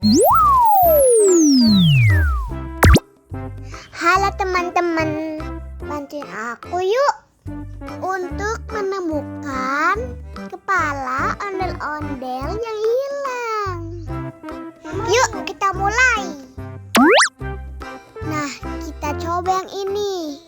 Halo teman-teman, bantuin aku yuk untuk menemukan kepala ondel-ondel yang hilang. Yuk kita mulai. Nah, kita coba yang ini.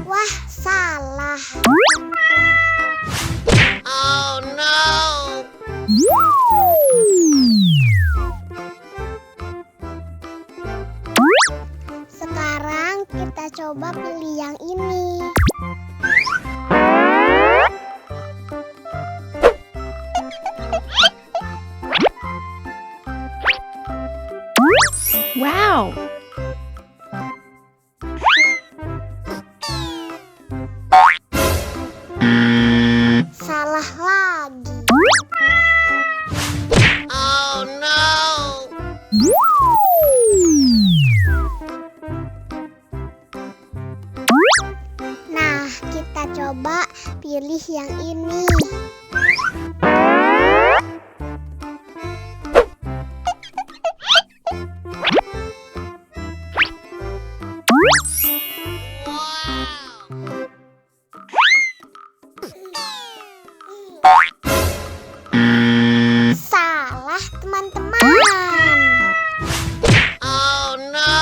Wah, salah. Oh no! Sekarang kita coba pilih yang ini. Wow! Salah lagi. Oh no! Nah, kita coba pilih yang ini. Salah, teman-teman. Oh no!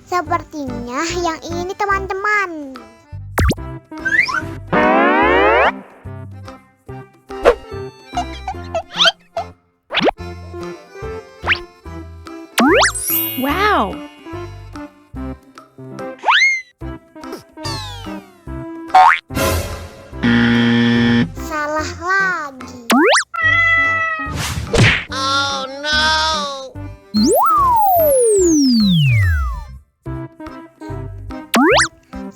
Sepertinya yang ini, teman-teman. Wow! Salah lagi. Oh no!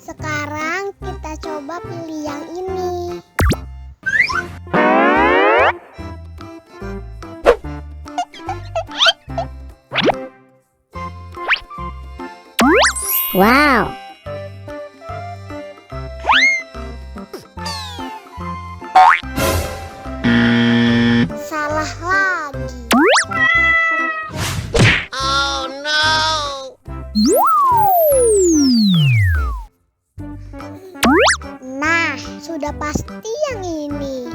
Sekarang kita coba pilih yang ini. Wow! Salah lagi. Oh no! Nah, sudah pasti yang ini.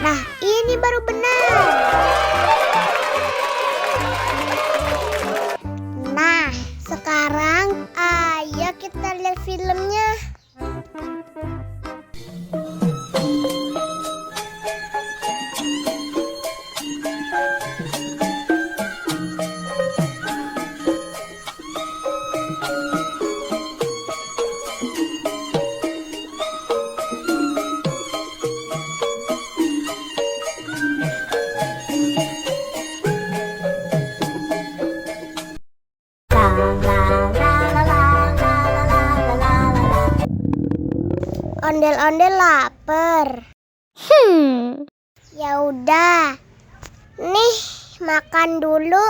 Nah, ini baru benar. Nah, sekarang ayo kita lihat filmnya. Ondel-ondel lapar. Ya udah. Nih, makan dulu.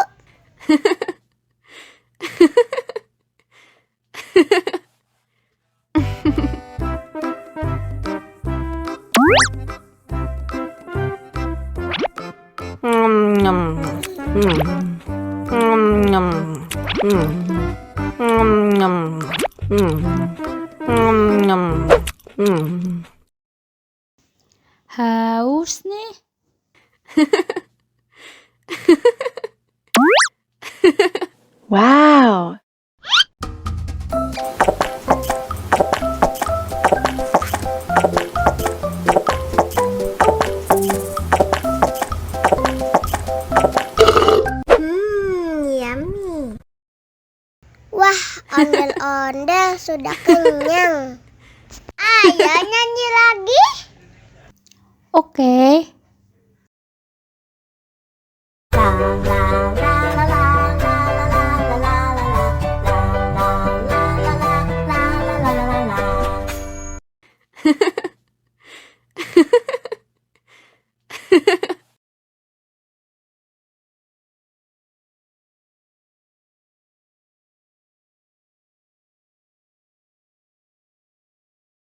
Haus nih. Wow! Yummy. Wah, ondel-ondel Bunda sudah kenyang. Ayo nyanyi lagi. Oke. La